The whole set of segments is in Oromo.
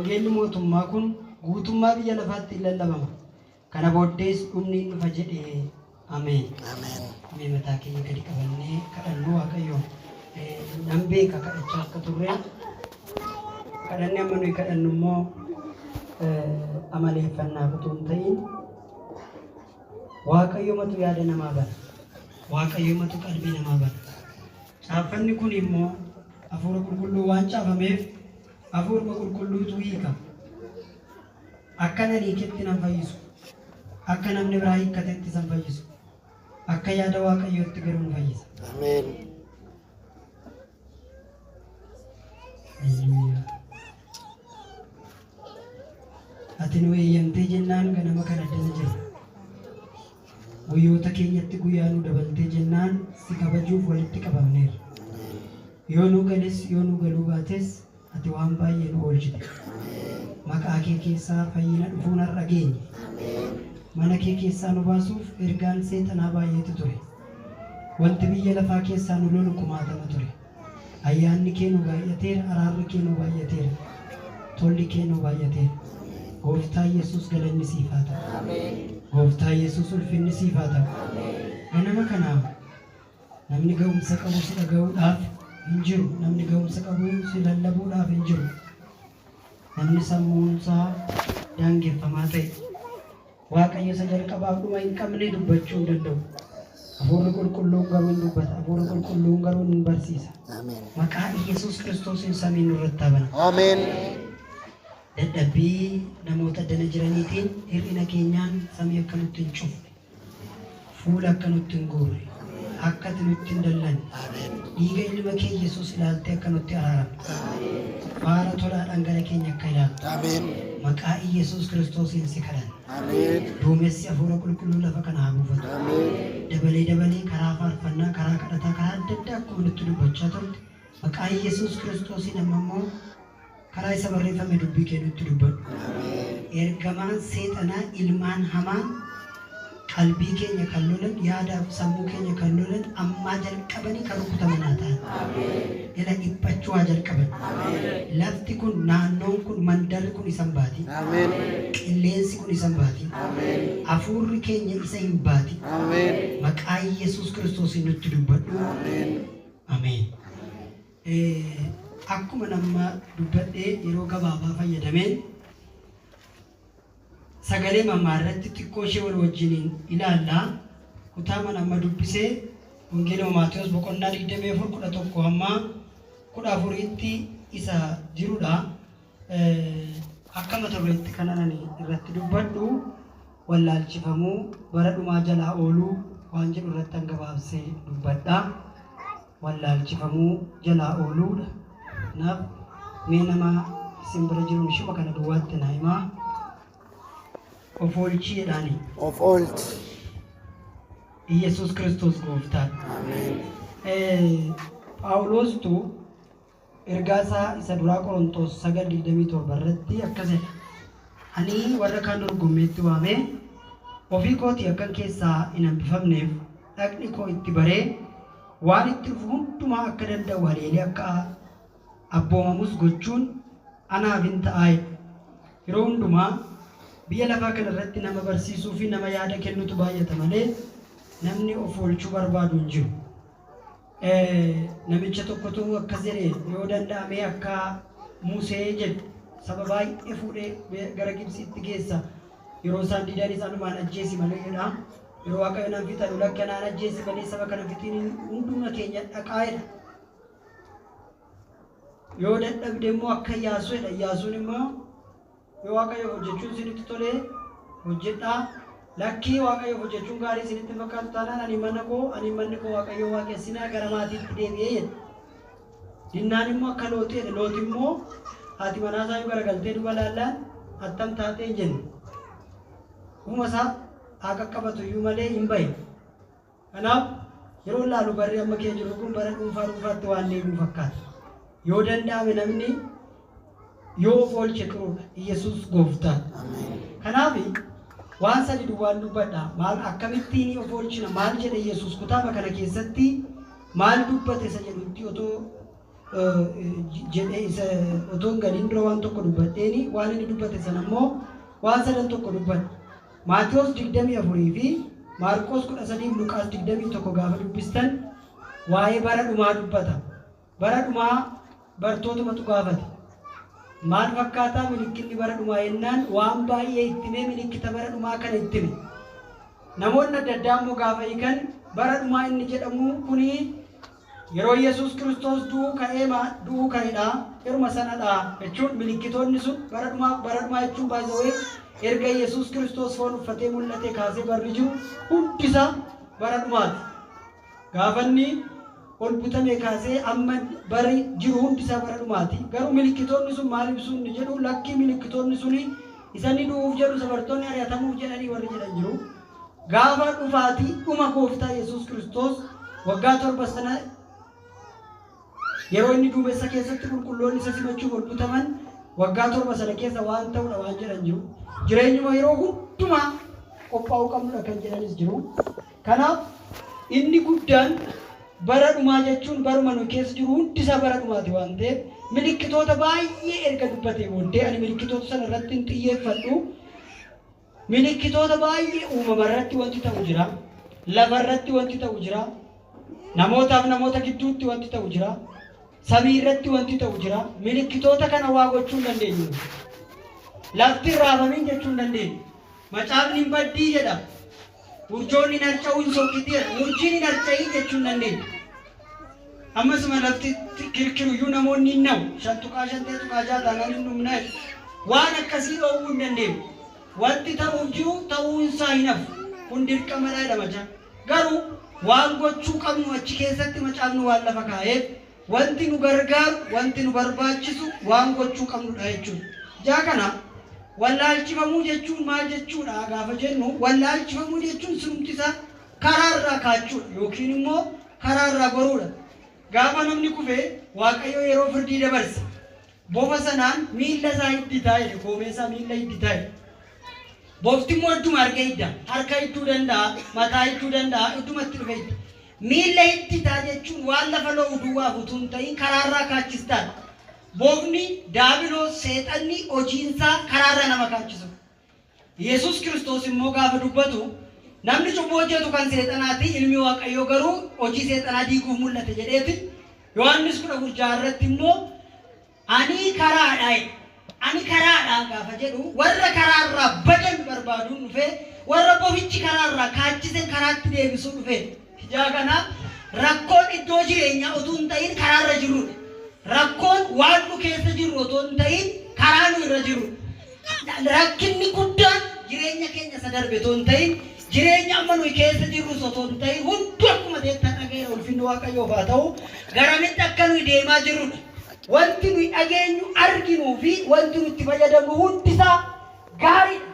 wangeelli mootummaa kun guutummaa biyya lafaatti lallabama. Kana booddees dhumni dhufa jedhee ameen. Ameen. Mataa keenya gadi qabannee kadhannuu Waaqayyoo nan beeka kadhachaa akka turre kadhannee amma nuyi kadhannu immoo amaleeffannaa utuu hin ta'in Waaqayyoomatu yaada namaa bana. Waaqayyoomatu qalbii namaa bana. Caaffanni kun immoo hafuura qulqulluu waan caafameef hafuura qulqulluutu hiika. Akka nani hiiketti nan fayyisu. Akka namni biraa hiikkatetti san fayyisu. Akka yaada Waaqayyootti garuu nu fayyisa. Ameen. Ati nu eeyyamtee jennaan ganama kana addana jira. Guyyoota keenyatti guyyaa nu dabaltee jennaan si kabajuuf walitti qabamneera. Yoo nu gales yoo nu galuu baates ati waan baay'ee nu oolchite. Maqaa kee keessaa fayyina dhufuun har'a geenye. Mana kee keessaa nu baasuuf ergaan seexanaa baay'eetu ture. Wanti biyya lafaa keessaa nu lolu kumaatama ture. Ayyaanni kee nu baay'ateera, araarri kee nu baay'ateera, tolli kee nu baay'ateera. Gooftaa Yesuus galanni siif haa ta'u. Gooftaa Yesuus ulfinni siif haa ta'u. Ganama kanaaf namni ga'umsa qabu si dhaga'uudhaaf hin jiru. Namni ga'umsa qabu si lallabuudhaaf hin jiru. Namni sammuunsaa daangeffamaa ta'e Waaqayyo isa jalqabaaf dhuma hin qabne dubbachuu hin danda'u. Hafuurri qulqulluun garuu hin dubbata. Hafuurri qulqulluun garuu hin barsiisa. Maqaa Yesuus Kiristoosiin samiin nurratti haa bana. Ameen. Dadhabbii namoota addana jiraniitiin hir'ina keenyaan samii akka nutti hin cufne, fuula akka nutti hin guurre, akka ati nutti hin dallanne, dhiiga ilma kee Yesuus ilaaltee akka nutti araaramte, faara tolaadhaan gara keenya akka ilaaltu, maqaa Yesuus Kiristoosiin si kadhanna. Duumessi hafuura qulqulluu lafa kana haa buufatu. Dabalee dabalee karaa faarfannaa, karaa kadhataa, karaa adda addaa akkuma nutti dubbachaa turte, maqaa Yesuus Kiristoosiin amma immoo karaa isa barreeffame dubbii kee nutti dubbadhu. Ergamaan seexanaa ilmaan hamaan qalbii keenya kan lolan, yaadaaf sammuu keenya kan lolan ammaa jalqabanii kan rukutaman haa ta'an. Ila dhiphachuu haa jalqaban. Lafti kun, naannoon kun, mandarri kun isan baati. Qilleensi kun isan baati. Hafuurri keenya isa hin baati. Maqaa Yesuus Kiristoosiin nutti dubbadhu. Ameen. Akkuma nama dubbadhee yeroo gabaabaa fayyadameen sagalee mammaarratti xiqqoo ishee wal wajjiniin ilaallaa. Kutaa mana amma dubbisee Wangeela Maatiyos boqonnaa 24:11 hamma 14tti isa jirudha. Akka mata dureetti kanan irratti dubbadhu wallaalchifamuu bara dhumaa jalaa ooluu waan jedhu irratti gabaabsee dubbadha. Wallaalchifamuu jalaa ooluudha. Naaf mee nama isin bira jiruun shuma kana duwwaatti naa himaa. Of oolchii jedhaani. Of oolchi. Yesuus Kiristoos gooftaan. Phaawulostu ergaasaa isa duraa Qorontos 9:27 irratti akkas jedha. Ani warra kaan dorgommeetti waamee ofii kootii akkan keessaa hin hambifamneef dhaqni koo itti baree waan itti dhufu hundumaa akka danda'u haleelee akka abboomamus gochuun anaaf hin ta'aa. Yeroo hundumaa biyya lafaa kana irratti nama barsiisuu fi nama yaada kennutu baay'ata malee namni of oolchuu barbaadu hin jiru. Namicha tokkotu akkas jedhe yoo danda'ame akka Musee jedhu saba baay'ee fuudhee gara Gibsiitti geessa. Yeroo isaan didan isaanumaan ajjeesi malee jedha. Yeroo Waaqayyo nan fixadhu lakka naan ajjeesi malee saba kana fixiin hunduma keenya dhaqaa jedha. Yoo dadhabde immoo akka Iyyaasuu jedha. Iyyaasuun immoo yoo Waaqayyo hojjechuun isinitti tole hojjedhaa. Lakkii Waaqayyo hojjechuun gaarii isinitti fakkaatu taanaan ani manni koo Waaqayyo waaqessinaa gara maatiitti deebi'ee jedha. Dinnaan immoo akka Looxii jedha. Looti immoo haati manaasaa yoo garagaltee duba laallaan attam taatee hin jenne. Uuma isaa haa qaqqabatu iyyuu malee hin bahe. Kanaaf yeroo laalu barri amma keenya jiru kun bara dhuunfaatti waan deebi'u fakkaata. Yoo danda'ame namni yoo of oolche turuudha. Yesuus gooftaan. Kanaaf waan sadi duwwaan dubbadha. Maal akkamittiin of oolchina maal jedhe Yesuus kutaaba kana keessatti maal dubbate isa jedhutti otoo jedhee isa otoon galiin dura waan tokko dubbadheeni waan inni dubbate sana immoo waan sadan tokko dubbadhe. Maatiyos 24 fi Maarqos 13 fi Luqaas 21 gaafa dubbistan waa'ee bara dhumaa dubbata. Bara dhumaa bartootuma gaafate. Maal fakkaataa milikinni bara dhumaa jennaan waan baay'ee ittime milikita bara dhumaa kana ittime. Namoonni adda addaa immoo gaafa hiikan bara dhumaa inni jedhamu kuni yeroo Yesuus Kiristoos du'uu ka'edha. Yeruma sanadha jechuun milikitoonni sun bara dhumaa jechuun baay'ee erga Yesuus Kiristoos foon uffatee mul'ate kaasee barri jiru hundisaa bara dhumaati. Gaafanni ol butame kaasee amma bari jiru hundisaa bara dhumaati. Garuu milikitoonni sun maal ibsuun ni jedhu lakkii milikitoonni suni isanii du'uuf jedhu sabartoonni ari'atamuuf jedhanii warri jedhan jiru. Gaafa dhufaatii dhuma gooftaa Yesuus Kiristoos waggaa 7 sana yeroo inni duumessa keessatti qulqulloonni isa simachuuf ol butaman waggaa 7 sana keessa waan ta'udha waan jedhan jiru. Jireenyuma yeroo hundumaa qophaa'uu qabnudha kan jedhanis jiru. Kanaaf inni guddaan bara dhumaa jechuun baruma nu keessa jiru hundisaa bara dhumaati waan ta'eef milikitoota baay'ee erga dubbatee booddee ani milikitoota sana irratti hin xiyyeeffadhu. Milikitoota baay'ee uumama irratti wanti ta'u jira. Lafa irratti wanti ta'u jira. Namootaaf namoota gidduutti wanti ta'u jira. Samii irratti wanti ta'u jira. Milikitoota kana waa gochuu hin dandeenyu. Lafti raafamiin jechuu hin dandeenyu. Macaafni hin baddii jedha. Urjoonni hin harca'uu hin sokkiti jedha. Urjiin hin harca'ii jechuu hin dandeenyu. Ammasuma lafti kirkiruyyuu namoonni hin na'u. 5 tuqaa 5 tuqaa 6 taanaan hin dhumna. Waan akkasii dhoowwuu hin dandeenyu. Wanti ta'uuf jiru ta'uu isaa hin hafu. Kun dirqamadha jedhama. Garuu waan gochuu qabnu achi keessatti macaafni waan lafa kaa'eef wanti nu gargaaru, wanti nu barbaachisu waan gochuu qabnudha jechuudha. Jaa kana wallaalchifamuu jechuun maal jechuudha gaafa jennu wallaalchifamuu jechuun sunumti isaa karaarraa kaachuudha yookiin immoo karaarraa goruudha. Gaafa namni kufee Waaqayyo yeroo firdii dabarse bofa sanaan miilla isaa hidditaa jedhe koomeessaa miilla hidditaa jedhe. Bofti immoo idduma arga hidda harka hidduu danda'a mataa hidduu danda'a iddumatti dhufe hidda. Miilla hidditaa jechuun waan lafa lo'u duwwaaf utuu hin ta'in karaarraa kaachistaan. Bofni daabiloos seexanni hojiinsaa karaarraa nama kaachisu. Yesuus Kiristoos immoo gaafa dubbatu namni cubbuu hojjetu kan seexanaati ilmi Waaqayyoo garuu hojii seexanaa diiguuf mul'ate jedheeti. Yohaannis 14 irratti immoo ani karaadha ani karaadha gaafa jedhu warra karaarraa badan barbaaduun dhufe warra bofichi karaarraa kaachisen karaatti deebisuu dhufe. Ijaa kana rakkoon iddoo jireenyaa utuu hin ta'in karaarra jirudha. Rakkoon waan nu keessa jiru utuu hin ta'in karaa nu irra jiru. Rakkinni guddaan jireenya keenya isa darbe utuu hin ta'in jireenya amma nuyi keessa jirru utuu hin ta'in hundi akkuma deettan dhaga'eera ulfinni Waaqayyoof haa ta'u garamitti akka nuyi deemaa jirrudha. Wanti nuyi dhageenyu arginuu fi wanti nuti fayyadamnu hundisaa gaariidha.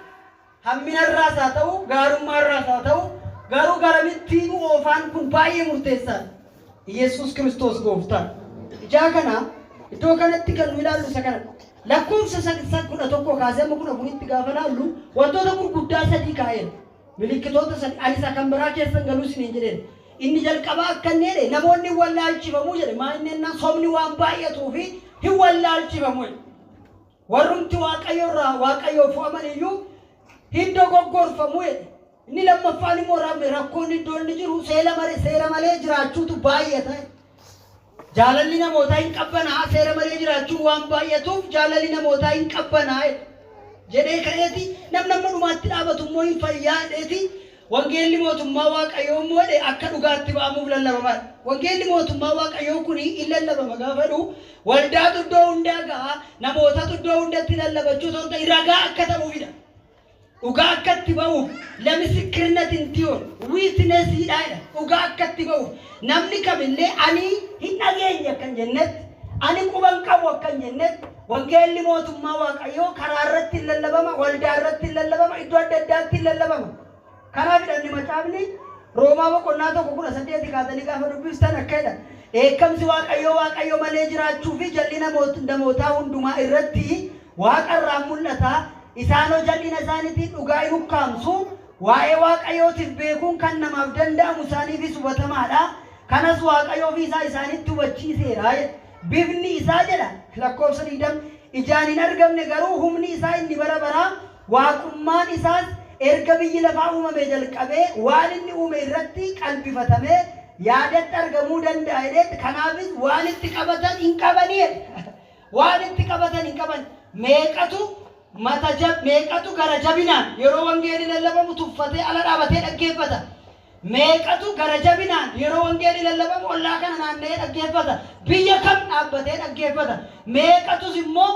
Hamminarraas haa ta'u gaarummaarraas haa ta'u garuu garamitti nu oofaan kun baay'ee murteessaadha. Yesuus Kiristoos gooftaa. Ijaa kana iddoo kanatti kan nu ilaallu isa kanadha. Lakkoofsa 11 kaasee amma 14tti gaafa ilaallu wantoota gurguddaa 3 kaa'eera. Milikitoota 3 ani isa kan biraa keessan galuu isiniin jedheera. Inni jalqabaa akka inni jedhe namoonni hin wallaalchifamuu jedhe maa inni ennaa sobni waan baay'atuu fi hin wallaalchifamu. Warrumti Waaqayyoof fo'aman iyyuu hin dogoggorfamu jedhe. Inni lammaffaan immoo rakkoon iddoo inni jiru seera malee jiraachuutu baay'ata. Jaalalli namootaa hin qabbanaa seera malee jiraachuun waan baay'atuuf jaalalli namootaa hin qabbanaa jedhee ka'eeti namni dhumaatti dhaabatu immoo hin fayyaa jedheeti. Wangeelli mootummaa Waaqayyoo immoo akka dhugaatti ba'amuuf lallabamaa. Wangeelli mootummaa Waaqayyoo kun hin lallabama gaafa dhufu waldaatu iddoo hundaa ga'a namootatu iddoo hundatti lallabachuu ta'u ragaa akka ta'uufidha. Dhugaa akkatti ba'uuf lamisikirnatin tiyoon wiitnesiidha dhugaa akkatti ba'uuf namni kamillee ani hin dhageenye akkan jennetti ani quban qabu akkan jennetti wangeelli mootummaa Waaqayyoo karaa irratti hin lallabama waldaa irratti hin lallabama iddoo adda addaatti hin lallabama. Kanaaf hidhanni macaafni Roomaa boqonnaa 18 kaatanii gaafa dubbistan akka jedha. Eekkamsi Waaqayyoo malee jiraachuu fi jal'ina namootaa hundumaa irratti Waaqarraa mul'ata. Isaanoo jal'ina isaaniitiin dhugaa hin ukkaamsu. Waa'ee Waaqayyootiif beekuun kan namaaf danda'amu isaaniifis hubatamaadha. Kanas Waaqayyoo fi isaanitti hubachiiseera. bifni isaa jedha lakkoofsa 20 ijaan hin argamne garuu humni isaa inni bara baraa waaqummaan isaas erga biyyi lafaa uumame jalqabee waan inni uume irratti qalbifatamee yaadatti argamuu danda'a jedhe kanaafis waan itti qabatan hin qabanii waan itti qabatan hin qaban meeqatu meeqatu gara jabinaan yeroo wangeelii lallabamu tuffatee ala dhaabatee dhaggeeffata meeqatu gara jabinaan yeroo wangeelii lallabamu ollaa kana naanna'ee dhaggeeffata biyya kam dhaabbatee dhaggeeffata meeqatus immoo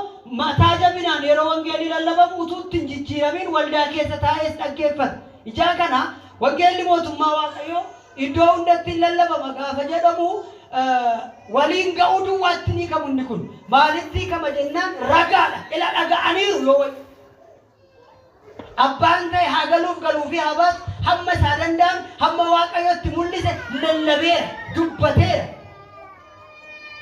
mataa jabinaan yeroo wangeelii lallabamu utuutti hin jijjiiramin waldaa keessa taa'ees dhaggeeffata ijaa kana wangeelli mootummaa waaqayyoo iddoo hundatti lallabama gaafa jedhamu waliin ga'uu duwwaatti ni qabu inni kun maalitti kama jennaan ragaadha ila dhaga'aniiru yoo abbaan ta'e haa galuu fi habaas hamma isaa danda'an hamma waaqayyotti mul'ise lallabeera dubbateera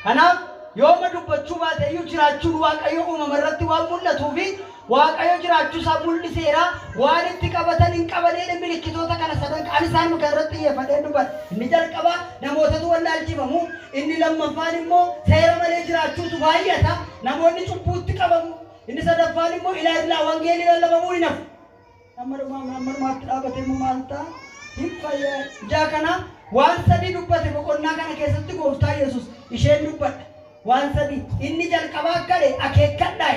kanaaf yooma dubbachuu baate iyyuu jiraachuun waaqayyo uumama irratti waan mul'atuu fi waaqayyo jiraachuu isaa mul'iseera waan itti qabatan hin qabanee milikkitoota kana sadan kan isaan muka irratti xiyyeeffadhee dubbata inni jalqabaa namootatu wallaalchifamu inni lammaffaan immoo seera malee jiraachuutu baay'ata namoonni cubbuutti qabamu inni sadaffaan immoo ilaa wangeelii lallabamuu hin hafu ammanumaatti dhaabatee immoo maal ta'a hin fayyee ijaa kana waan sadii dubbate boqonnaa kana keessatti gooftaa Yesuus isheen dubbadha waan sadii inni jalqabaa akkadhe akeekkadhaa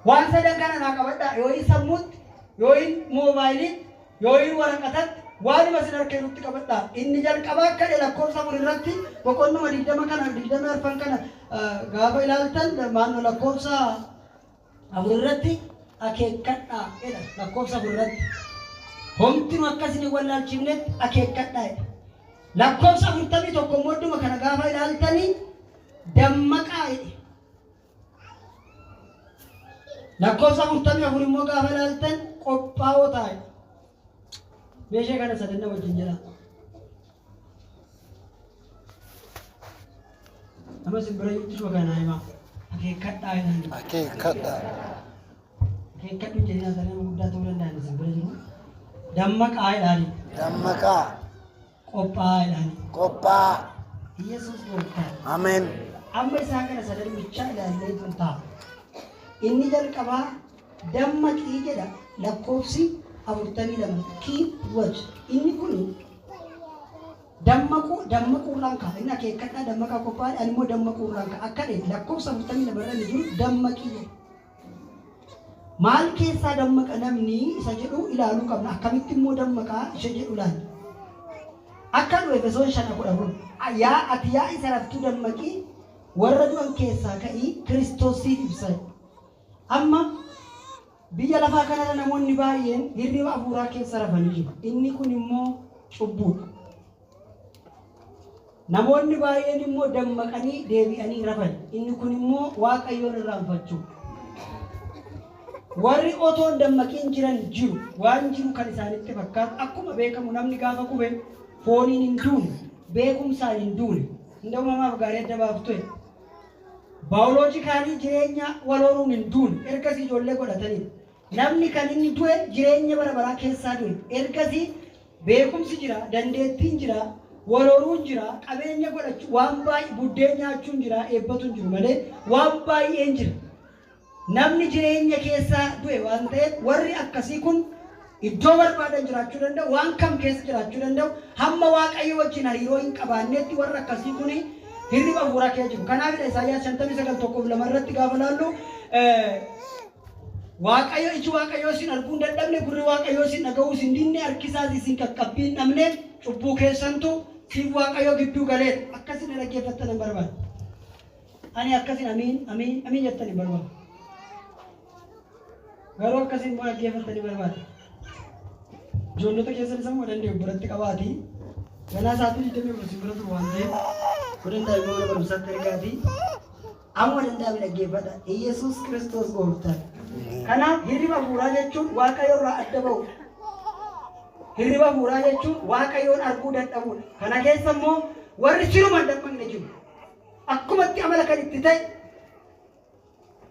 waan sadan kana naa qabadhaa yoo hin sammuutti yoo hin moobaayiliitti yoo hin waraqatatti waanuma sin harkeenutti qabadhaa inni jalqabaa akkadhe lakkoofsa 4 irratti boqonnuma 20 kana 24 kana gaafa ilaaltan maannoo lakkoofsa 4 irratti akeekkadhaa jedha lakkoofsa 4 irratti homtinu akkasini wallaalchifnetti akeekkadhaa jedha lakkoofsa 41 moodduma kana gaafa ilaaltanii dammaqaa jedhe lakkoofsa 44 immoo gaafa ilaaltan qophaa'oo taa'e meeshee kana sadanna wajjin jira nama simbira yuutti shoganaa himaa akeekkadhaa jedhan akeekkadhu jedhina sanama guddaa ta'uu danda'an simbira jiru dammaqaa jedhaani dammaqaa qophaa'aa jedhaani qophaa'aa Yesuus gooftaa ameen amma isaa kana sadan bichaa ilaallee tun ta'a inni jalqabaa dammaqii jedha lakkoofsi 42 keep watch inni kun dammaquudhaan ka'a inni akeekkadhaa dammaqaa qophaa'aa ani immoo dammaquudhaan ka'a akka dhe lakkoofsa 42 irra jiru dammaqii jedha maal keessaa dammaqa namni isa jedhu ilaaluu qabna akkamitti immoo dammaqaa isa jedhu ilaali akka nu Efesoon 5:14 yaa isa raftuu dammaqii warra du'an keessaa ka'ii Kiristoosiif ibsa amma biyya lafaa kanarra namoonni baay'een hirriba hafuuraa keessa rafanii jiru inni kun immoo cubbuudha namoonni baay'een immoo dammaqanii deebi'anii rafan inni kun immoo waaqayyoon irraanfachuu warri otoon dammaqiin jiran jiru waan jiru kan isaanitti fakkaatu akkuma beekamu namni gaafa qube fooniin hin duune beekumsaan hin duune hunda uumamaaf gaarii adda baaftu baayoloojikaalii jireenya walooruun hin duune ergasii ijoollee godhatanii namni kan inni du'e jireenya bara baraa keessaa du'e ergasii beekumsi jira dandeettiin jira walooruun jira qabeenya godhachuu waan baay'ee buddeen nyaachuun jira eebbatuun jiru malee waan baay'een jira namni jireenya keessaa du'e waan ta'eef warri akkasii kun iddoo barbaadan jiraachuu danda'u waan kam keessa jiraachuu danda'u hamma waaqayyo wajjin hariiroo hin qabaannetti warri akkasii kun hirriba hafuuraa keessa jiru kanaafidha Isaayyaas 59:2 irratti gaafa laallu waaqayyo iji waaqayyo isin arguu hin dadhabne gurri waaqayyo isin dhaga'uu hin dinne harkisaas isin qaqqabbii hin dhabne cubbuu keessantu siif waaqayyo gidduu galee akkasin dhaggeeffattan hin barbaadu ani akkasin amiin jettan hin barbaadu garuu akkasin immoo dhaggeeffattan hin barbaadu ijoollota keessan isa immoo danda'u biratti qabaati ganaa isaatu jidamee barsiin bira turu waan ta'eef danda'a immoo mana barumsaatti ergaati amma danda'ame dhaggeeffadha Yesuus Kiristoos gooftaa kanaaf hirriba hafuuraa jechuun waaqayyo irraa adda ba'u hirriba hafuuraa jechuun waaqayyoon arguu dadhabuudha kana keessa immoo warri siruman dammaqne jiru akkumatti amala kan itti ta'e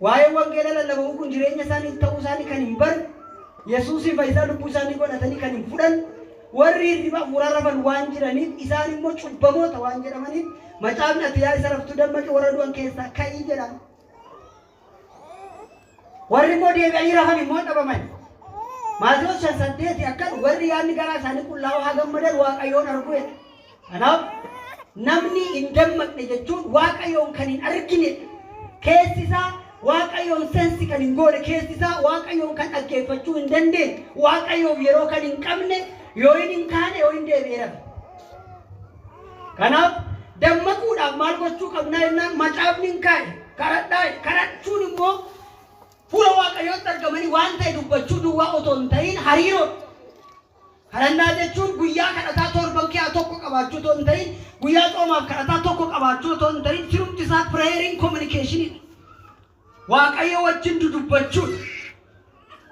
waa'ee wangeela lallabamuu kun jireenya isaanii ta'uu isaanii kan hin barre Yesuusii fayyisaa lubbuu isaanii godhatanii kan hin fudhanne warri riba murarraban waan jiraniif isaan immoo cubbamoota waan jedhamaniif macaafni ati yaa isa raftu dammaqe warra du'an keessaa ka'ii jedhama. warri immoo deebi'anii rafan immoo dhabaman. Maatiyoos 8 akkan warri yaadni garaa isaanii qullaa'oo haa gammadan Waaqayyoon arguudha. Kanaaf namni hin dammaqne jechuun Waaqayyoon kan hin argine keessi isaa Waaqayyoon sensi kan hin goone keessi isaa Waaqayyoon kan dhaggeeffachuu hin dandeenye Waaqayyoof yeroo kan hin qabne yoo hin kaane yoo hin deebi'e. Kanaaf dammaquudhaaf maal gochuu qabnaa jennaan macaafni hin kaa'e kadhadhaa kadhachuun immoo fuula Waaqayyootti argamanii waan ta'e dubbachuu duwwaa otoo hin ta'in hariiroo. Kadhannaa jechuun guyyaa kadhataa torban keessaa tokko qabaachuu otoo hin ta'in guyyaa xoomaaf kadhataa tokko qabaachuu otoo hin ta'in firumti isaa prayerin communication Waaqayyo wajjin dubbachuu.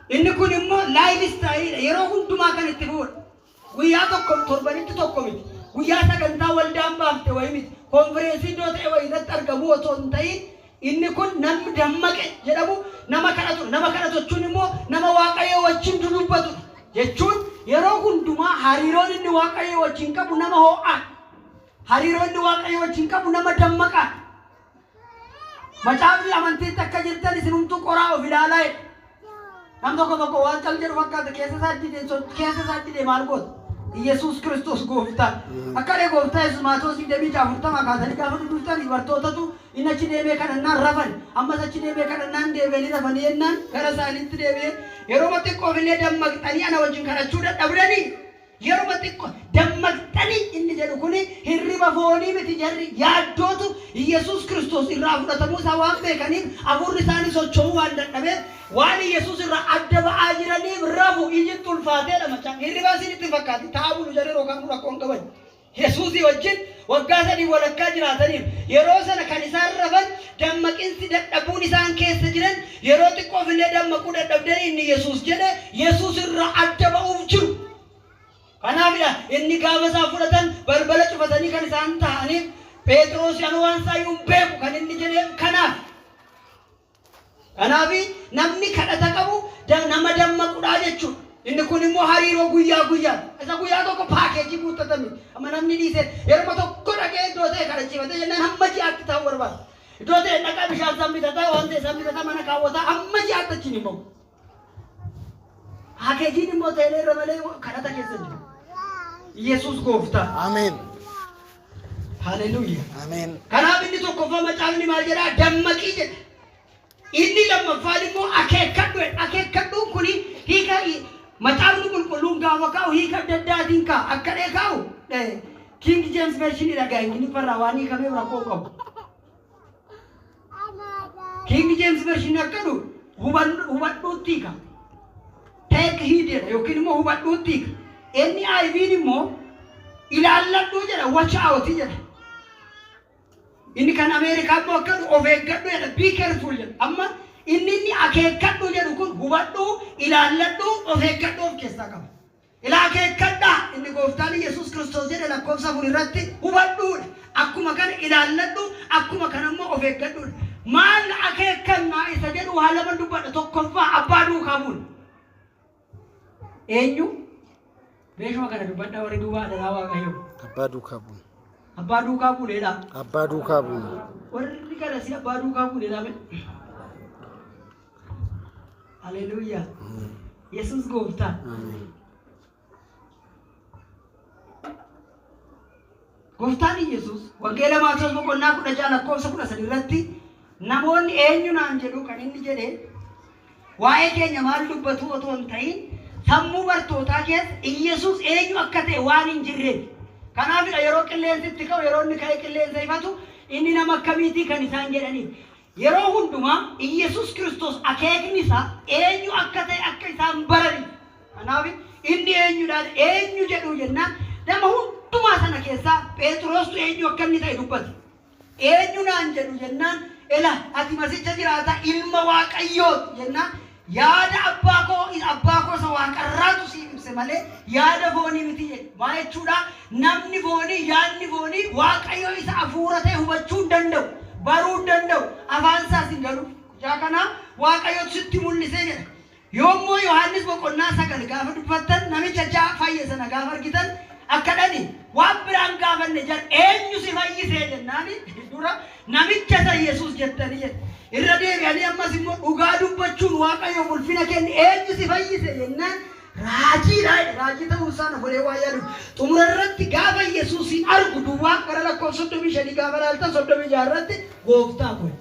Inni kun immoo live style yeroo hundumaa kan itti fuudha. Guyyaa tokko torbanitti tokko miti. Guyyaa sagantaa waldaan baafte wayi miti. Konfereensii iddoo ta'e wayiirratti argamu otoo hin ta'in inni kun namni dammaqe jedhamu nama kadhatu jechuun immoo nama Waaqayyo wajjin dubbatu jechuun yeroo hundumaa hariiroon inni Waaqayyo wajjin qabu nama ho'a. Hariiroon inni Waaqayyo wajjin qabu nama dammaqa. Macaafni amantiitti akka jirtan isinumtuu qoraa of ilaalaa. Nam tokko waan cal jedhu fakkaata keessa isaatti dee maal goota? Yesuus Kiristoos gooftaan. Akka dhee gooftaa Yesuus Maatewos 20:40 kaasanii gaafa dubbiftan dubartootatu inni achi deemee kadhannaan rafan. Ammas achi deemee kadhannaan deebi'anii rafanii jennaan gara isaaniitti deebi'ee yeroo xiqqoof illee dammaqxanii ana wajjin kadhachuu dadhabdanii yeroo xiqqoo dammaqxanii inni jedhu kuni hirriba foonii miti jarri yaaddootu Yesuus Kiristoos irraa fudhatamuu isaa waan beekaniif hafuurri isaanii socho'uu waan dadhabeef waan Yesuus irraa adda ba'aa jiraniif rafu ijjitti ulfaateedha macaan hirriba isinitti fakkaati taa'uu jarri rookaan rakkoon qaban Yesuusii wajjin waggaa 3 walakkaa jiraataniif yeroo sana kan isaan rafan dammaqinsi dadhabuun isaan keessa jiran yeroo xiqqoof illee dammaquu dadhabdanii inni Yesuus jedhe Yesuus irraa adda ba'uuf jiru. Kanaafidha inni gaafa isaa fudhatan balbala cufatanii kan isaan ta'aniif Phexros yan waan saayuun beeku kan inni jedheef kanaaf. Kanaafi namni kadhata qabu nama dammaqudha jechuudha. Inni kun immoo hariiroo guyyaa isa guyyaa tokko paakeejii guuttatame amma namni dhiise yeroo tokko dhaqee iddoo ta'e kadhachiifate jennaan hamma ji'aatti ta'uu barbaada. Iddoo ta'e dhaqaa bishaan sammitataa waan ta'e sammitataa mana kaawwataa hamma ji'aatti achiin immoo. Paakeejiin immoo ta'ee irra malee kadhata keessa jiru. Yesuus gooftaa. Ameen. Hallelujah. Ameen. Kanaaf inni tokkoffaa macaafni maal jedhaa dammaqii jedha. Inni lammaffaan immoo akeekkadhuun kuni hiika macaafni qulqulluun gaafa kaa'u hiika adda addaatiin ka'a akka dhee kaa'u King James version dhagaa inni farraa waan hiikamee rakkoo qabu. King James version akkanu hubadhuutti hiika. Take heed yookiin immoo hubadhuutti hiika. Inni IV'n immoo ilaalladhuu jedha watch out jedha. Inni kan Ameerikaa immoo akkanu of eeggadhu jedha be careful jedha. Amma inni akeekkadhu jedhu kun hubadhu ilaalladhu of eeggadhu of keessaa qaba. Ila akeekkadhaa inni gooftaan Yesuus Kiristoos jedhe lakkoofsa 4 irratti hubadhuudha. Akkuma kana ilaalladhu akkuma kana immoo of eeggadhuudha. Maal akeekkannaa isa jedhu haala man dubbadha tokkoffaa abbaa duukaa bu'u. Eenyu? Beeshuma kana dubbadhaa warri duubaa dhalaa Waaqayyo. Abbaa duukaa bu'u. Abbaa duukaa bu'uudha. Abbaa duukaa bu'u. Warri kana si abbaa duukaa bu'uudha. Hallelujah. Yesus gooftaa. Gooftaan Yesus wangeela Maatewos boqonnaa 16 lakkoofsa 13 irratti namoonni eenyu naan jedhu kan inni jedhe waa'ee keenya maal dubbatu otoo hin ta'in sammuu bartootaa keessa Yesus eenyu akka ta'e waan hin jirreef. Kanaafidha yeroo qilleensitti ka'u yeroo inni ka'ee qilleensa ifatu inni nama akkamiitii kan isaan jedhaniif. Yeroo hundumaa Yesuus Kiristoos akeekni isaa eenyu akka ta'e akka isaan barani. Kanaaf inni eenyu jedhu jennaan nama hundumaa sana keessaa Phexrostu eenyu akka inni ta'e dubbate. Eenyu naan jedhu jennaan ela ati masicha jiraata ilma Waaqayyooti jennaan yaada abbaa koo isa waaqarraatu siif ibse malee yaada foonii miti jedhe. Maal jechuudha? Namni foonii yaadni foonii Waaqayyo isa hafuura ta'e hubachuu hin danda'u. Baruu danda'u afaan isaas hin galu. Jaa kana Waaqayyotu sitti mul'isee jedha. yoommoo Yohaannis boqonnaa 9 gaafa dubbattan namicha ja'a fayyee sana gaafa argitan akkadhani waan biraan gaafanne jar eenyu si fayyisee jennaani dura namicha isa Yesuus jettanii jedhe irra deebi'anii ammas immoo dhugaa dubbachuun Waaqayyo ulfina kenni eenyu si fayyise jennaan raajii ta'uu sana fulee waa yaadu xumura irratti gaafa Yesuusin argu duwwaa gara lakkoofsa 35 gaafa laaltan 36 irratti gooftaa kun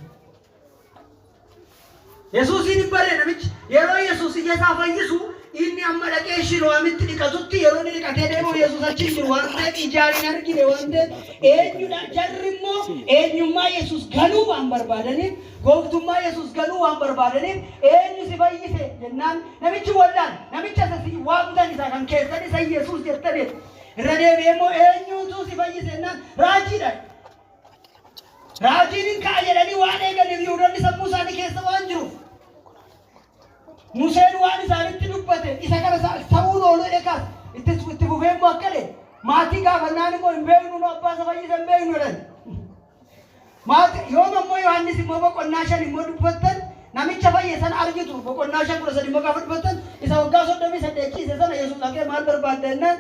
Yesuusin bare namichi yeroo Yesuus isaa fayyisu inni amma dhaqee Shiloamitti dhiqatutti yeroo inni dhiqatee deemu Yesuus achi jiru waan ta'eef ijaan argine waan ta'eef eenyudha jarri immoo eenyummaa Yesuus galuu waan barbaadaniif gooftummaa Yesuus galuu waan barbaadaniif eenyu si fayyise jennaan namichi wallaan namicha isa waamtan isaa kan keessan isa Yesuus jettanii irra deebi'ee immoo eenyutu si fayyise jennaan raajiidha. Raajiin ka'a jedhanii waan eeganiif Yihuudoonni sammuu isaanii keessa waan jiruuf Museen waan isaanitti dubbate isa kana ta'uun oolu eegas itti fufee immoo akkale maatii gaafannaan immoo hin beeknu nu abbaa isa fayyisa hin beeknu jedhan maatii yoom ammoo Yohaannis immoo boqonnaa 5 immoo dubbattan namicha fayyee sana argitu boqonnaa 5 13 immoo gaafa dubbattan isa waggaa 38 ciise sana Yesuus dhaqee maal barbaadde jennaan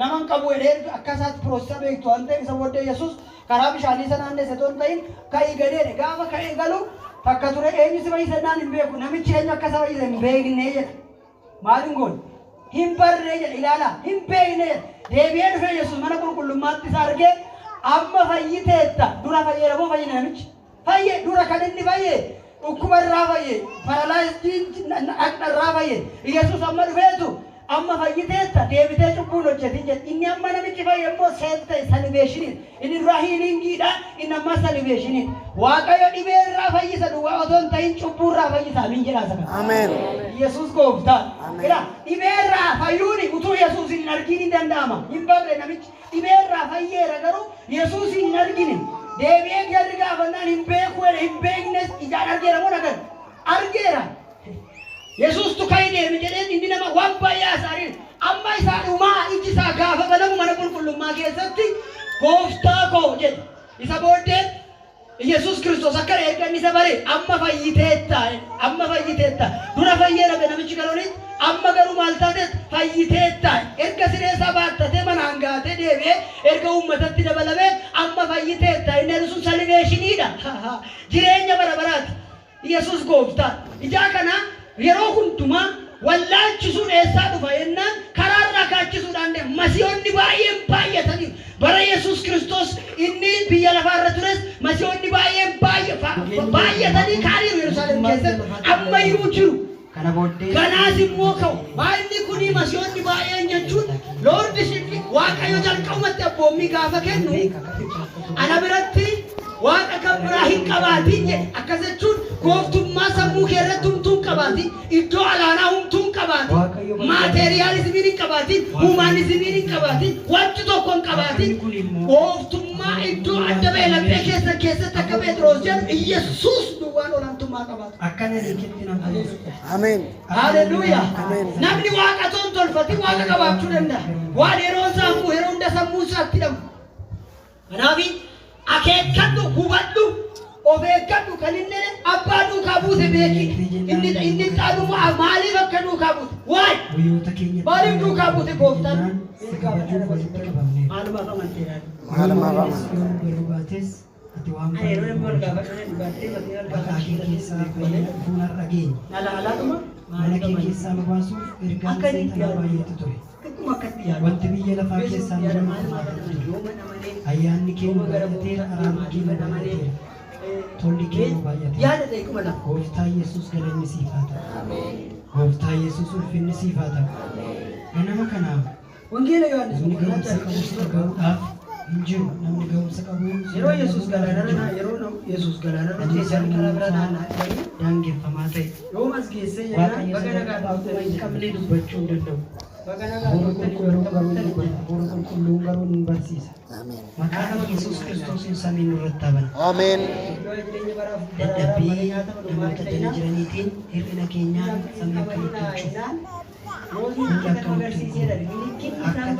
naman qabu jedhee akkasaatti piroosisa beektu waan ta'eef isa booddee Yesuus karaa bishaanii sana handeesse toon ta'in ka'ii gadeedhe gaafa ka'ee galu takka ture eenyu si fayyise jennaan hin beeku namichi eenyu akka isa fayyise hin beekne jedha maalin goon hin barree jedha ilaala hin beekne deebi'ee dhufee Yesuus mana qulqullummaatti isa argee amma fayyiteetta dura fayyadamoo fayyine namichi fayyee dura kan inni fayyee dhukkuba irraa fayyee paralaayistiin dhaqna irraa fayyee Yesuus amma dhufeetu amma fayyiteetta deebitee cubbuun hojjetin jedhe inni amma namichi fayyee immoo seente salveeshiniin inni dura hiilingiidha inni amma salveeshiniin Waaqayyo dhibee irraa fayyisa duwwaa otoo hin ta'in cubbuu irraa fayyisa amin jedhaa saka ameen Yesuus gooftaa ila dhibee irraa fayyuuni utuu Yesuus hin argin hin danda'ama hin barre namichi dhibee irraa fayyeera garuu Yesuus hin argine deebi'ee garri gaafannaan hin beeku hin beeknes ijaan argeera moo nagan argeera Yesuus tu kai deeme jedheen inni nama waan baay'ee asaariin amma isaa dhumaa iji isaa gaafa balamu mana qulqullummaa keessatti gooftaa koo jedhe isa booddee Yesuus Kiristoos akka eegan isa bare amma fayyiteetta dura fayyeera namichi galoonitti amma garuu maal taateet fayyiteetta erga siree isaa baattatee mana hangaatee deebi'ee erga uummatatti dabalamee amma fayyiteetta inni sun salveeshiniidha jireenya bara baraati Yesuus gooftaa ijaa kana yeroo hundumaa wallaalchisuun eessaa dhufa jennaan karaarraa kaachisuudhaan deema masiihonni baay'een baay'atanii bara Yesuus Kiristoos inni biyya lafaarra tures masiihonni baay'een baay'atanii kaaniiru Yerusaalem keessatti ammayyuu jiru kanaas immoo ka'u baay'inni kuni masiihonni baay'een jechuun loordishippi Waaqayyo jalqabumatti abboommii gaafa kennu ana biratti Waaqa kan biraa hin qabaatin jedhe akkas jechuun gooftummaa sammuu kee irratti humtuun qabaatin iddoo alaanaa humtuun qabaatin maateriyaalizimiin hin qabaatin humaanizimiin hin qabaatin wanti tokko hin qabaatin gooftummaa iddoo adda ba'e laphee keessatti akka Phexros jedhu Yesuus duwwaan olaantummaa qabaatu akkana likitti nama ameen haleluuyaa namni Waaqa toon tolfati Waaqa qabaachuu danda'a waan yeroon sammuu yeroo hunda sammuu isaatti hidhamu kanaafi akeekkadhu hubadhu of eeggadhu kan inni abbaa duukaa buuse beeki inni xaadhu maaliif akka duukaa buuse waay maaliif duukaa buuse gooftaan maaluma qabanteedhaan maaluma qabanteedhaan ati waan mana kee keessaa nu baasuuf ergaan seetanaa baay'eetu ture wanti biyya lafaa keessaa nama ayyaanni kee nu baay'ateera araarri kee nu baay'ateera tolli kee nu baay'ateera gooftaa Yesuus galanni siif haa ta'u gooftaa Yesuus ulfinni siif haa ta'u ganama kanaaf wangeela Yohaannis namni ga'umsa qabu dhaga'uudhaaf hin jiru namni ga'umsa qabu yeroo Yesuus galaanarra teessan karaa bira naanna'anii daangeffamaa ta'e yoo mas geessee jennaan baga nagaa hin qabne dubbachuu hin danda'u Maqaan Yesuus Kiristoos samiin nurratti abana. Ameen. Dadhabbii namoota jala jiraniitiin hir'ina keenyaan samii akka nutti hin cufu. fuula akka nutti hin goone akkati nutti hin dallan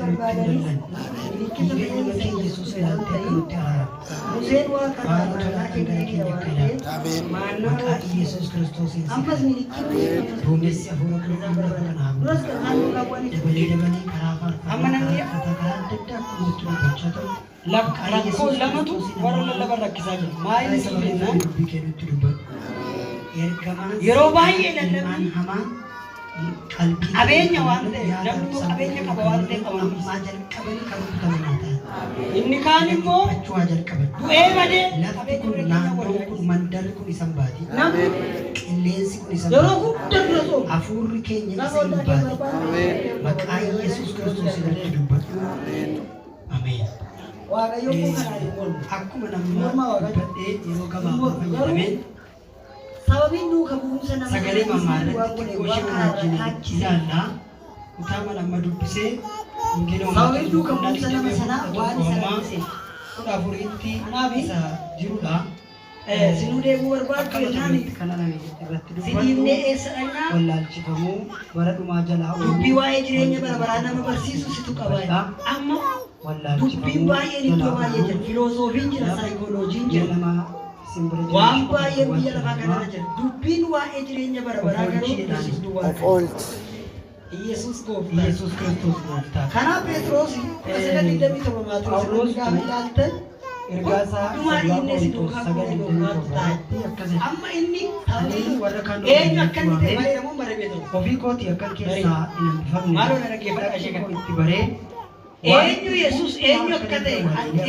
dhiiga ilma kee Yesuus ilaaltee akka nutti araaramu baanota dhangala keenya akka ilaalu maqaa Yesuus Kiristoosiin duumessi hafuura qulqulluu lafa kana haa bu'u dabalee karaa faarfannaa karaa adda addaa akkuma nutti dubbachaa ta'u Lakkoon lamatu warra lallaba rakkisaa jira. Maayilii sababiinaan dubbii kennutti dubbatu. yeroo baay'ee lallabni hamaan qalbii qabeenya waan ta'eef namni qabeenya qaba waan ta'eef ammaa jalqabanii kan rukutaman ta'an. Inni kaan immoo achuu jalqaban. du'ee badee lafti kun naannoon kun mandarri kun isan baati. namni qilleensi kun isan yeroo baati. guddaa dura soomu. Hafuurri keenya isan baati. Maqaa Yesuus Kiristoos irratti dubbatu. Ameen. Akkuma nama dubbadhee yeroo gabaabaa fayyadameen sababiin duuka bu'umsa nama sagalee mammaarratti xiqqoo ishee wajjin ilaallaa utaama nama dubbisee sababiin duuka bu'umsa nama sanaa waan isa rakkisee kudha afuriitti isa jirudha. sinuu deemuu barbaaddu yennaan kana irratti sidiimnee eessa dhannaa wallaalchifamuu bara dhumaa jalaa dubbii waa'ee jireenya bara baraa nama barsiisu situ qaba. Amma dubbiin baay'een iddoo baay'ee jira. Filoosofiin jira, saayikooloojiin jira. Waan baay'een biyya lafaa kanarra jira. Dubbiin waa'ee jireenya bara baraa garuu Yesuus duwwaa. Yesuus gooftaa. Yesuus Kiristoos gooftaa. Kanaaf Phexros asirra 27 Maatewos gaafa ilaaltan hundumaa dhiinnee si duukaa bu'ee gooftaatti taa'e. Amma inni eenyu akka inni ta'e fayyadamuun bara Phexros. Ofii kooti akka keessaa hin hambifamne. Maaloo na dhaggeeffadha ishee kana. Itti baree eenyu Yesuus eenyu akka ta'e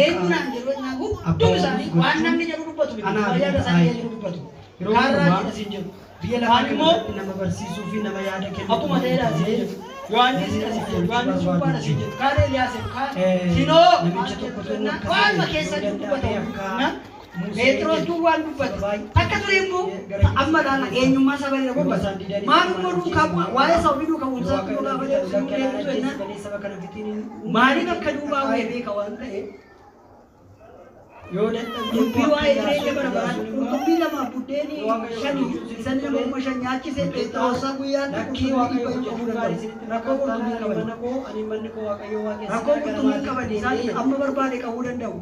eenyu naan jedhu naan hundum isaanii waan namni jedhu dubbatu yaada isaanii jedhu dubbatu kaarraa jedha siin jedhu biyya lafaa kanatti nama barsiisuu fi nama yaada kennu akkuma ta'edha siin jedhu Yohaannis Yohaannis Cuuphaan siin jedhu kaan Eeliyaas sinoo namicha tokko waanuma keessa dubbatu Phexros duwwaan dubbatu akka ture immoo amma laala eenyummaa isaa bareeda gobbata maal immoo duukaa waa'ee isaa ofii duukaa bu'umsaa akka gaafa deemtu jennaan maaliif akka duubaa bu'ee beeka waan ta'eef yoo dadhabbii dubbii waa'ee jireenya bara baraa qurxummii lamaaf buddeenii shanii isan nama kuma shan nyaachisee Phexros guyyaatti lakkii waaqayyo rakkoo qurxummii qaban rakkoo qurxummii qaban isaan amma barbaade qabuu danda'u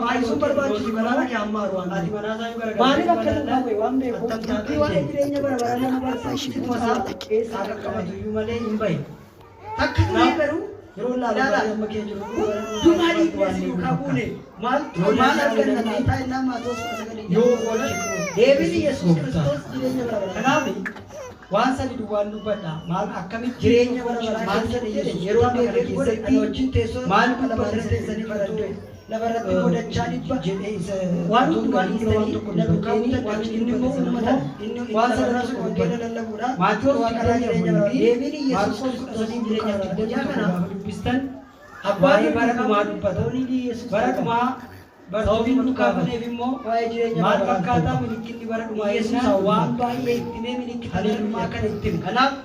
baay'isuun barbaachisu kanaaf kee ammaa waan maaliif akka duubaa bu'e waan beekuuf dubbii waa'ee jireenya bara baraa nama barsiisu masaa keessaa qaqqabatu iyyuu malee hin bahe takka turee garuu yeroo laalaa amma kee jiru dumaadii keessi duukaa buune maal arganna taayitaa innaa maatos yoo deebiin Yesuus Kiristoos jireenya bara bara kanaaf waan sadi duwwaan dubbadha maal akkamitti jireenya bara bara maal jedhe yeroo deebiin keessatti wajjin teessoo maal lafarra teessanii baraddoe lafarratti godachaa dhibba jedhee isa waan hundumaa dhiistanii na duukaa buutan waan inni immoo uummata waan sadaraasu wangeela lallabuudha maatiyoos karaa jireenya bara deebiin Yesuus Kiristoos jireenya bara bara kanaaf dubbistan abbaan bara dhumaa dubbata bara dhumaa sababiin duukaa buuneef immoo waa'ee jireenya maal fakkaataa milikinni bara dhumaa Yesuus waan baay'ee ittimee milikita dhumaa kana ittime kanaaf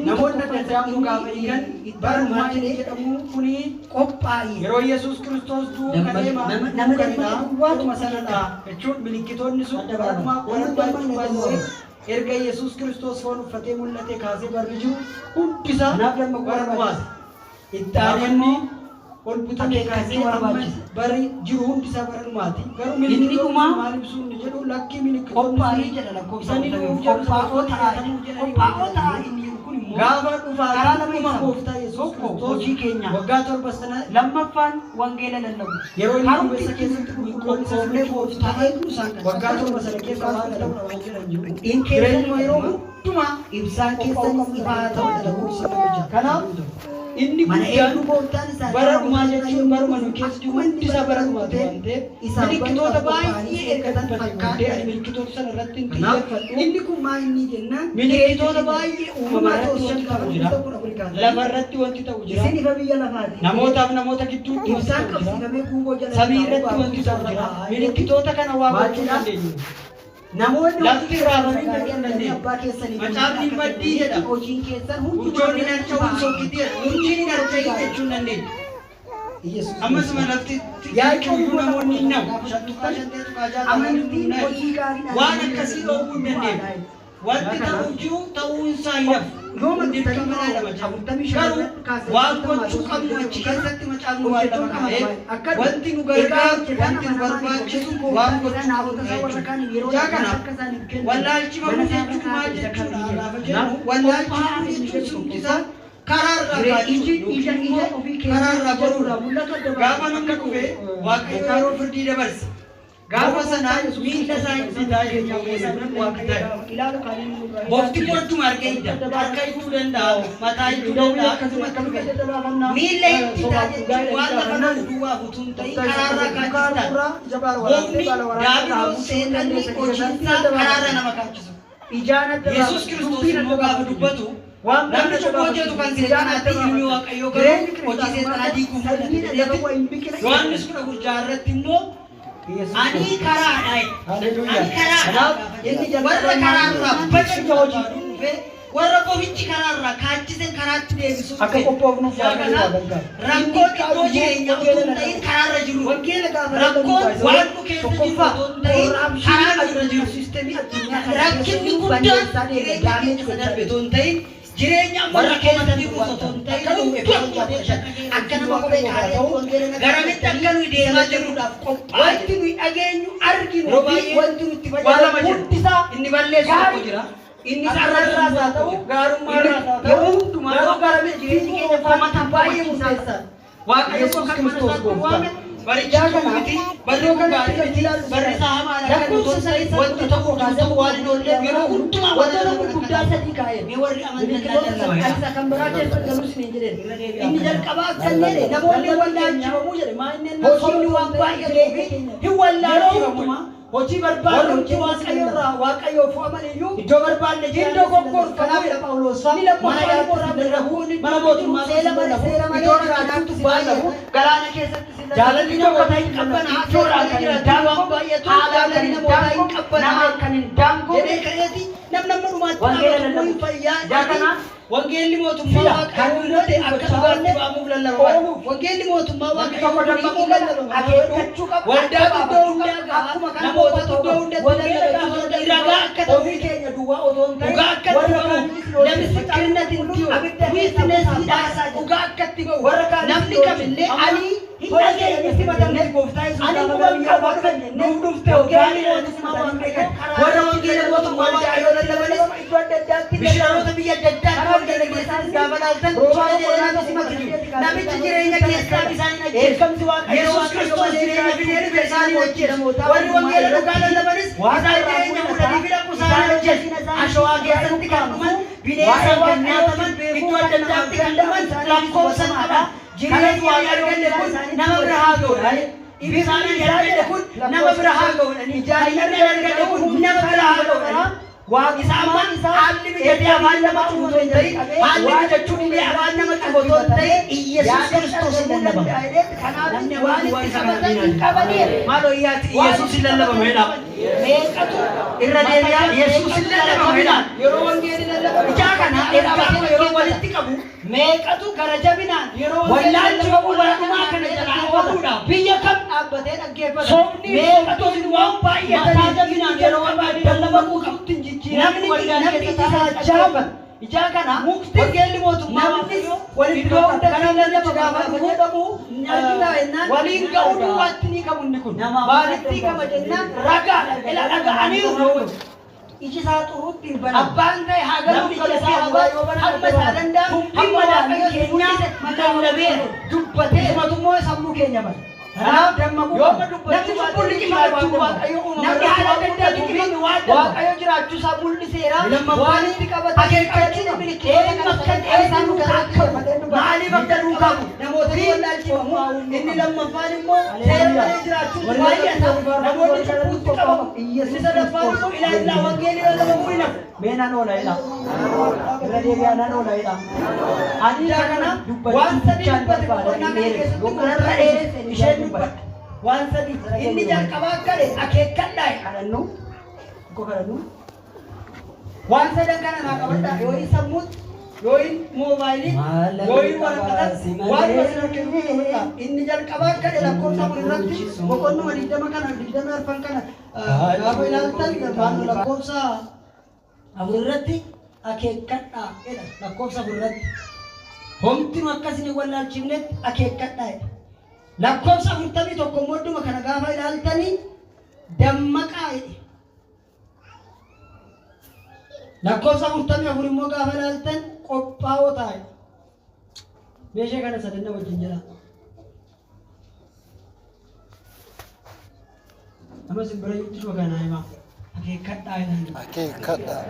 namoonni adda addaa gaafa dhiigan bara dhumaa jedhamu kuni qophaa'e yeroo Yesuus Kiristoos nama waanuma sanadha jechuun milikitoonni sun bara dhumaa qorachuudhaan erga Yesuus Kiristoos foon uffatee mul'ate kaasee barri jiru hundisaa bara dhumaas itti aananii ol butamee kaasee barri jiru hundisaa bara dhumaati garuu milikitoonni maal ibsuu inni jedhu lakkii milikitoonni qophaa'ee jedha lakkoofsanii qophaa'oo ta'a inni gaafa dhufaa karaa nama gooftaa Yesuus hojii keenya waggaa 7 sana lammaffaan wangeela lallabu yeroo inni dubbisa keessatti qulqulloofnee gooftaa eeguu isaan waggaa 7 sana keessa waan ta'u waan jedhan jiru in keessa yeroo hundumaa ibsaan keessatti ifaa ta'u dalaguuf kanaaf inni guddaan bara dhumaa jechuun baruma nu keessa jiru hundi isaa bara dhumaa waan ta'eef milikitoota baay'ee eeggatan fakkaatee ani milikitoota sana irratti hin xiyyeeffadhu inni kun maa inni jennaan milikitoota baay'ee uumamaa wanti ta'u jira lafa irratti wanti ta'u jira isin ifa biyya lafaati namootaaf namoota gidduu ibsaan qabsiifamee kuuboo jala samii irratti wanti ta'u jira milikitoota kana waa gochuu dandeenyu namoonni lafti raafamanii dhaqan dandeenyu abbaa keessanii macaafni maddii jedha hojiin keessan hundi narcha'uu sokkitee hundi narcha'ii jechuun dandeenyu ammasuma lafti yaa'iyyuu namoonni hin namu amantiin hojii gaarii waan akkasii dhoowwuu hin dandeenyu wanti ta'uu jiru ta'uu isaa hin hafu yooma dirqama garuu waan gochuu qabnu achi keessatti macaafnu waan lama ta'eef wanti nu gargaaru wanti nu barbaachisu waan gochuu qabnu jaa kana wallaalchifamuu jechuun maal jechuudha gaafa jennu wallaalchifamuu jechuun sumtisaa karaarraa karaarraa godhuudha gaafa namni dhufe waaqayyo yeroo firdii dabarse gaafa sanaan miila isaa ibsitaa jechuudha bofti qortuma harka idduu danda'a mataa idduu danda'a akkasuma miila ibsitaa jechuun waan lafa nan duwwaa utuun ta'in karaarraa kaachistaa bofni daabiloon seexanni hojiinsaa karaarra nama kaachisu Yesuus Kiristoos immoo gaafa dubbatu namni tokko hojjetu kan seexanaatti ilmi waaqayyoo garuu hojii seexanaa diiguuf Yohaannis 14 irratti immoo ani karaadha warra karaarraa bacaqaa hojii dhufe warra bofichi karaarraa kaachisen karaatti deebisuuf akka qophoofnuuf rakkoon iddoo jireenyaa otoo hin ta'in karaarra jiru rakkoon waan nu keessa jiru otoo hin ta'in karaarra jiru rakkinni guddaan jireenya keessa darbe otoo hin ta'in jireenya warra keessa jiru otoo hin ta'in akka nama kophee kaa'ee garamitti akka nuyi deemaa jirruudhaaf qophaa'e wanti nuyi dhageenyu arginu wanti nutti fayyadamu hundisaa inni balleessu tokko jira. Inni sararraa haa ta'u gaarummaarraa haa ta'u hundumaa yeroo garamee jireenyi keenya faamata baay'ee murteessaa waaqayyo kan Kiristoos gooftaa barichaa kana miti barri gaarii miti barri isaa hamaadha kan wanti tokko kaasee waan hin oolleef yeroo hundumaa wantoota gurguddaa sadii kaa'e mee warri amantaa daldalaa kan biraa keessa galus ni jedheen inni jalqabaa kan jedhe namoonni wallaalchifamuu jedhe maa inni hojiin waan baay'ee hin wallaalchifamu hojii barbaadu hojii waaqayyoo fo'amaniyyuu iddoo barbaanne iddoo goggoorfanaafidha Phaawulos ni lammaffaa mana mootummaa seera iddoo raadaatti baay'atu galaana keessatti jaalalli namoota hin qabbanaa tooraan kan hin daangu haalaaleen namoota hin qabbanaa kan hin daangu jedhee ka'eeti namni dhumaatti hin fayyaa jaakana wangeelli mootummaa waaqayyoo akka dhugaatti ba'amuuf lallabaa wangeelli mootummaa waaqayyoo akeekkachuu qaba waldaa iddoo hundaa akkuma kana namoota iddoo hundatti ragaa akka ta'uu keenya duwwaa otoo hin ta'in dhugaa akka ta'u namni sikkirnatiin wiitneesiidhaa dhugaa akkatti ba'u namni kamillee ani hin dhageenye simatamne gooftaa Yesuus nuuf dhufte wangeelli mootummaa waaqayyoo warra wangeelli mootummaa waaqayyoo lallabanis iddoo adda addaatti bishaanota biyya adda addaa wangeela keessatti gaafa laaltan namichi jireenya keessaa bisaan hin ajjeesu Yesuus Kiristoos jireenya fidee isaanii wajjin warri wangeela dhugaa lallabanis isaan jireenya fudhanii fidhamu isaan ajjeesu ashawaa keessatti kan dhuman bineensaan kan nyaataman iddoo adda addaatti kan dhuman lakkoofsan qaba jireenyi arganne kun nama bira haa ga'udha ibsaan arganne kun nama bira haa ga'udha ijaarri arganne kun nama bira haa ga'udha waan isaan haalli biyyattii afaan nama tuutoo hin ta'in haalli jechuun illee afaan nama tuutoo hin ta'in Yesuus Kiristoos hin lallabama namni waan itti qabatan hin qabaniif maaloo iyyaatti Yesuus hin lallabamedha meeqatu irra deebi'aa Yesuus hin lallabamedha yeroo wangeelli lallabame ijaa kana ergatee yeroo walitti qabu meeqatu gara jabinaan yeroo wallaalchifamuu baadhumaa kana jalaa ooluudhaaf biyya kam dhaabbatee dhaggeeffata soofni meeqatu waan baay'ataa jabinaan yeroo lallabamuu qabdu namni jaaban ijaa kana wangeelli mootummaa walitti waliin ga'uu duwwaatti ni qabu inni kun maalitti qaba jennaan ragaadha ila dhaga'aniiru iji isaa xuruutti hin banamu abbaan ta'e haa galuu ija isaa hamma isaa danda'amu hamma waaqayyo keenyaa maqaan dhabeera dubbatee mootummaa sammuu keenya bara kanaaf dammaquu namni cubbuun jiraachuu waaqayyo namni haala danda'atuuf waaqayyo jiraachuu isaa mul'iseera waan itti qabate akeekkachiin milikiitoota kan isaan maaliif akka duukamu namoota wallaalchifamu inni lammaffaan immoo seera malee jiraachuu baay'ata namoonni cubbuutti qabamu inni sadaffaan immoo ilaallaa wangeelli lallabamuu hin hafu meenaan oola jedha irra deebi'aa nan oola jedha ani kana waan sadii dubbate boqonnaa kana keessatti isheen waan sadii inni jalqabaa akkadhe akeekkadhaa kadhannu waan sadan kana naa qabadhaa yoo hin sammuutti yoo hin moobaayilii yoo hin waraqatan waan masina kennuu qabadhaa inni jalqabaa akkadhe lakkoofsa irratti boqonnuma 20 kana 24 kana gaafa ilaaltan lakkoofsa irratti akeekkadhaa jedha lakkoofsa afurratti. Homtinu akkasini wallaalchifnetti akeekkadhaa jedha. Lakkoofsa 41 moodduma kana gaafa ilaaltanii dammaqaa jedhe. Lakkoofsa 44 immoo gaafa ilaaltan qophaa'oo taa'e. Meeshee kana sadanna wajjin jira. Nama simbira yuutti shoganaa himaa. Akeekkadhaa jedhan. Akeekkadhaa.